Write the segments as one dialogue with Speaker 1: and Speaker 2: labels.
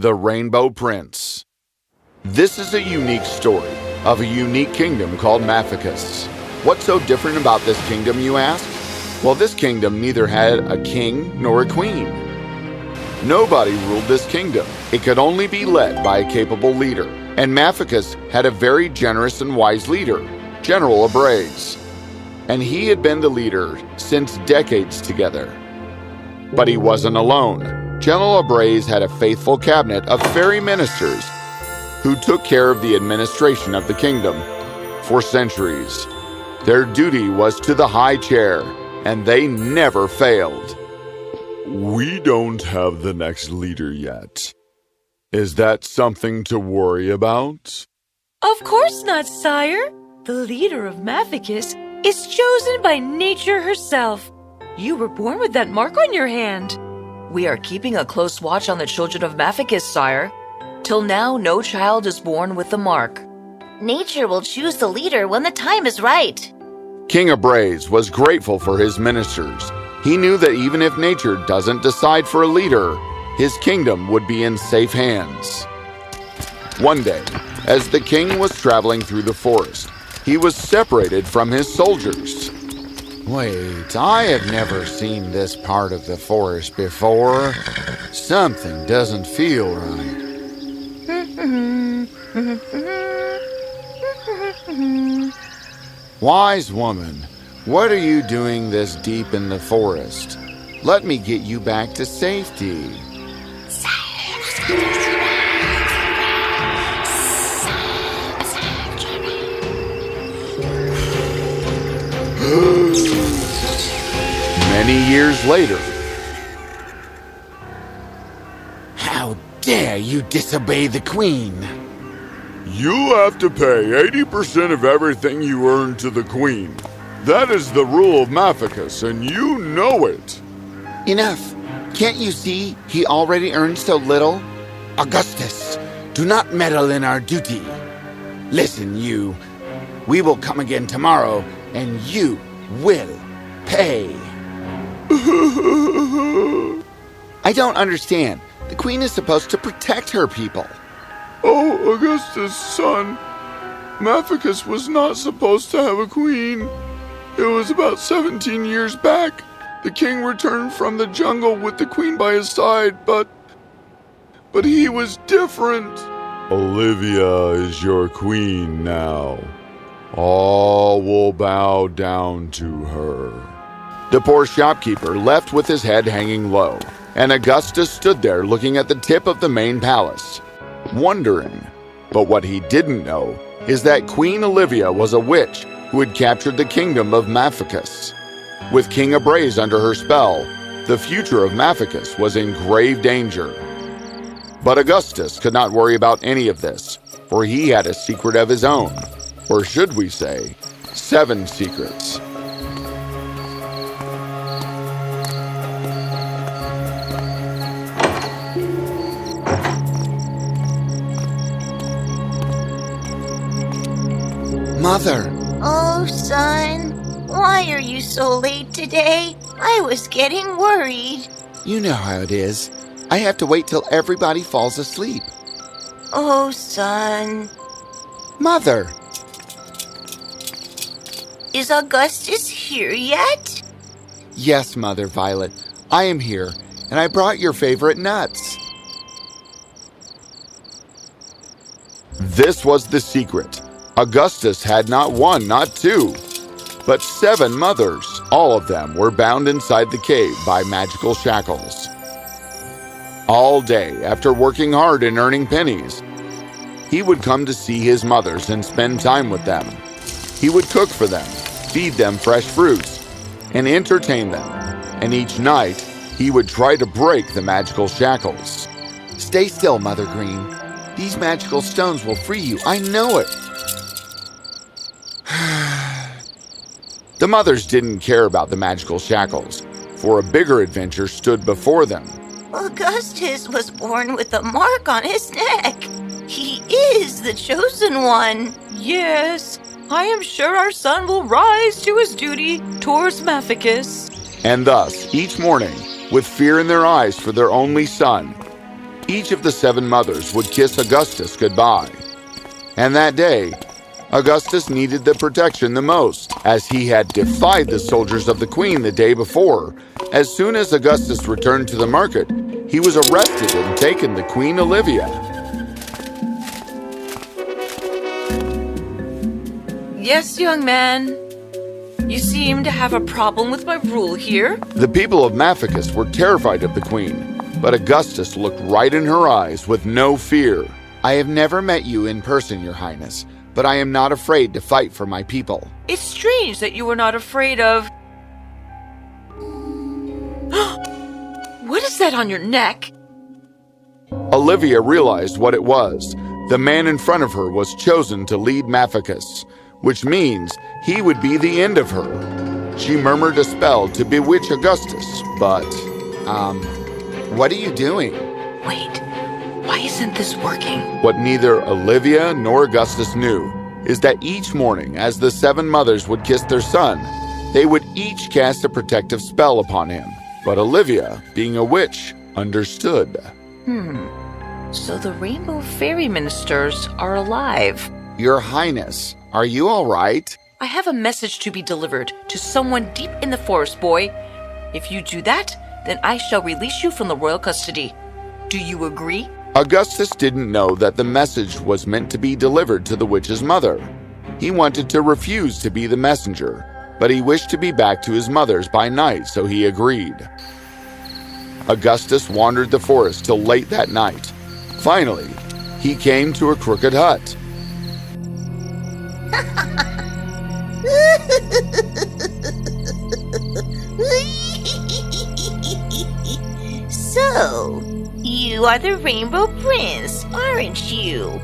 Speaker 1: The Rainbow Prince. This is a unique story of a unique kingdom called Maficus. What's so different about this kingdom, you ask? Well, this kingdom neither had a king nor a queen. Nobody ruled this kingdom. It could only be led by a capable leader. And Maficus had a very generous and wise leader, General Abrades. And he had been the leader since decades together. But he wasn't alone. General Abrades had a faithful cabinet of fairy ministers who took care of the administration of the kingdom for centuries. Their duty was to the high chair, and they never failed. We don't have the next leader yet. Is that something to worry about?
Speaker 2: Of course not, sire. The leader of Maficus is chosen by nature herself. You were born with that mark on your hand.
Speaker 3: We are keeping a close watch on the children of Maficus, sire. Till now, no child is born with the mark.
Speaker 4: Nature will choose the leader when the time is right.
Speaker 1: King Abrades was grateful for his ministers. He knew that even if nature doesn't decide for a leader, his kingdom would be in safe hands. One day, as the king was traveling through the forest, he was separated from his soldiers. Wait, I have never seen this part of the forest before. Something doesn't feel right. Wise woman, what are you doing this deep in the forest? Let me get you back to safety. Many years later. How dare you disobey the queen? You have to pay 80% of everything you earn to the queen. That is the rule of Maficus, and you know it. Enough. Can't you see he already earned so little? Augustus, do not meddle in our duty. Listen, you. We will come again tomorrow, and you will pay. I don't understand. The queen is supposed to protect her people. Oh, Augustus, son. Maficus was not supposed to have a queen. It was about 17 years back. The king returned from the jungle with the queen by his side, but he was different. Olivia is your queen now. All will bow down to her. The poor shopkeeper left with his head hanging low, and Augustus stood there looking at the tip of the main palace, wondering. But what he didn't know is that Queen Olivia was a witch who had captured the kingdom of Maficus. With King Abrades under her spell, the future of Maficus was in grave danger. But Augustus could not worry about any of this, for he had a secret of his own. Or should we say, 7 secrets. Mother!
Speaker 4: Oh, son, why are you so late today? I was getting worried.
Speaker 1: You know how it is. I have to wait till everybody falls asleep.
Speaker 4: Oh, son.
Speaker 1: Mother!
Speaker 4: Is Augustus here yet?
Speaker 1: Yes, Mother Violet. I am here, and I brought your favorite nuts. This was the secret. Augustus had not 1, not 2, but 7 mothers. All of them were bound inside the cave by magical shackles. All day, after working hard and earning pennies, he would come to see his mothers and spend time with them. He would cook for them, feed them fresh fruits, and entertain them. And each night, he would try to break the magical shackles. Stay still, Mother Green. These magical stones will free you. I know it. The mothers didn't care about the magical shackles, for a bigger adventure stood before them.
Speaker 4: Augustus was born with a mark on his neck. He is the chosen one.
Speaker 2: Yes, I am sure our son will rise to his duty towards Maficus.
Speaker 1: And thus, each morning, with fear in their eyes for their only son, each of the 7 mothers would kiss Augustus goodbye. And that day, Augustus needed the protection the most, as he had defied the soldiers of the queen the day before. As soon as Augustus returned to the market, he was arrested and taken to Queen Olivia.
Speaker 2: Yes, young man. You seem to have a problem with my rule here.
Speaker 1: The people of Maficus were terrified of the queen, but Augustus looked right in her eyes with no fear. I have never met you in person, Your Highness, but I am not afraid to fight for my people.
Speaker 2: It's strange that you were not afraid of... What is that on your neck?
Speaker 1: Olivia realized what it was. The man in front of her was chosen to lead Maficus, which means he would be the end of her. She murmured a spell to bewitch Augustus, but, what are you doing?
Speaker 3: Wait, why isn't this working?
Speaker 1: What neither Olivia nor Augustus knew is that each morning, as the 7 mothers would kiss their son, they would each cast a protective spell upon him. But Olivia, being a witch, understood.
Speaker 3: So the Rainbow Fairy Ministers are alive.
Speaker 1: Your Highness, are you all right?
Speaker 2: I have a message to be delivered to someone deep in the forest, boy. If you do that, then I shall release you from the royal custody. Do you agree?
Speaker 1: Augustus didn't know that the message was meant to be delivered to the witch's mother. He wanted to refuse to be the messenger, but he wished to be back to his mother's by night, so he agreed. Augustus wandered the forest till late that night. Finally, he came to a crooked hut.
Speaker 4: So, you are the Rainbow Prince, aren't you?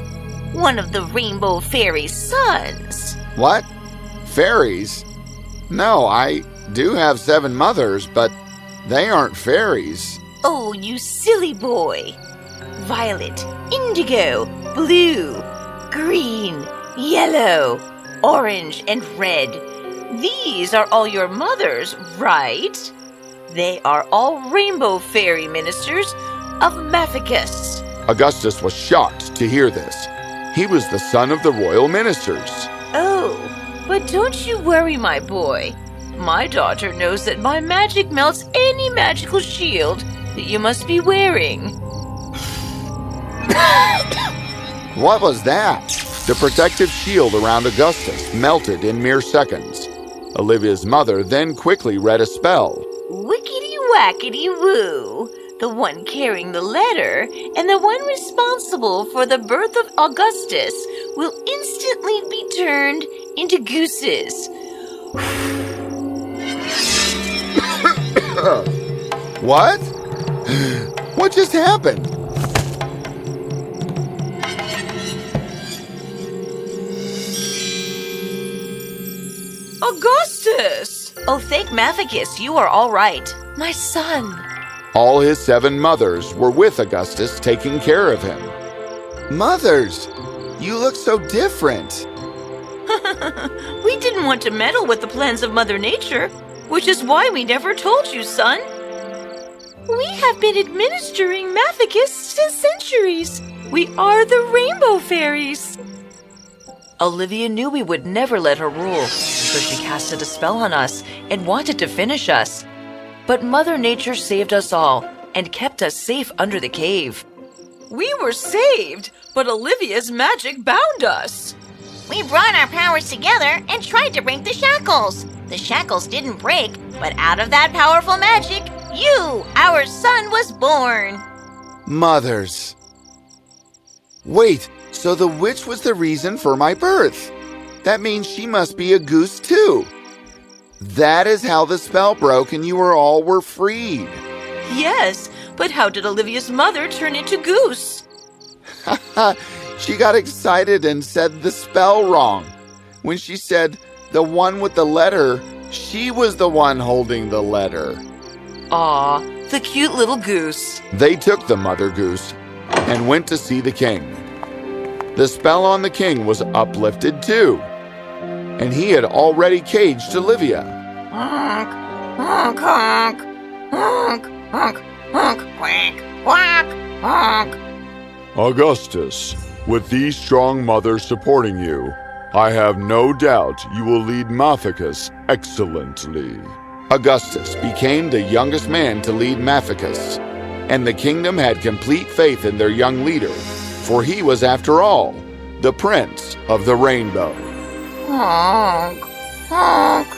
Speaker 4: One of the Rainbow Fairy's sons.
Speaker 1: What? Fairies? No, I do have 7 mothers, but they aren't fairies.
Speaker 4: Oh, you silly boy. Violet, indigo, blue, green, yellow, orange, and red. These are all your mothers, right? They are all Rainbow Fairy Ministers of Maficus.
Speaker 1: Augustus was shocked to hear this. He was the son of the royal ministers.
Speaker 2: Oh, but don't you worry, my boy. My daughter knows that my magic melts any magical shield that you must be wearing.
Speaker 1: What was that? The protective shield around Augustus melted in mere seconds. Olivia's mother then quickly read a spell.
Speaker 4: Wickety-wackety-woo. The one carrying the letter and the one responsible for the birth of Augustus will instantly be turned into gooses.
Speaker 1: What? What just happened?
Speaker 2: Augustus!
Speaker 4: Oh, thank Maficus, you are all right.
Speaker 2: My son.
Speaker 1: All his 7 mothers were with Augustus, taking care of him. Mothers, you look so different.
Speaker 2: We didn't want to meddle with the plans of Mother Nature, which is why we never told you, son. We have been administering Maficus since centuries. We are the Rainbow Fairies.
Speaker 3: Olivia knew we would never let her rule, so she casted a spell on us and wanted to finish us. But Mother Nature saved us all and kept us safe under the cave.
Speaker 2: We were saved, but Olivia's magic bound us.
Speaker 4: We brought our powers together and tried to break the shackles. The shackles didn't break, but out of that powerful magic, you, our son, was born.
Speaker 1: Mothers. Wait, so the witch was the reason for my birth. That means she must be a goose too. That is how the spell broke and you all were freed.
Speaker 2: Yes, but how did Olivia's mother turn into Goose?
Speaker 1: She got excited and said the spell wrong. When she said the one with the letter, she was the one holding the letter.
Speaker 2: Aw, the cute little goose.
Speaker 1: They took the mother goose and went to see the king. The spell on the king was uplifted too, and he had already caged Olivia.
Speaker 4: Honk, honk, honk, honk, honk. Honk, quack, quack, honk.
Speaker 1: Augustus, with these strong mothers supporting you, I have no doubt you will lead Maficus excellently. Augustus became the youngest man to lead Maficus, and the kingdom had complete faith in their young leader, for he was, after all, the Prince of the Rainbow.
Speaker 4: Honk, honk.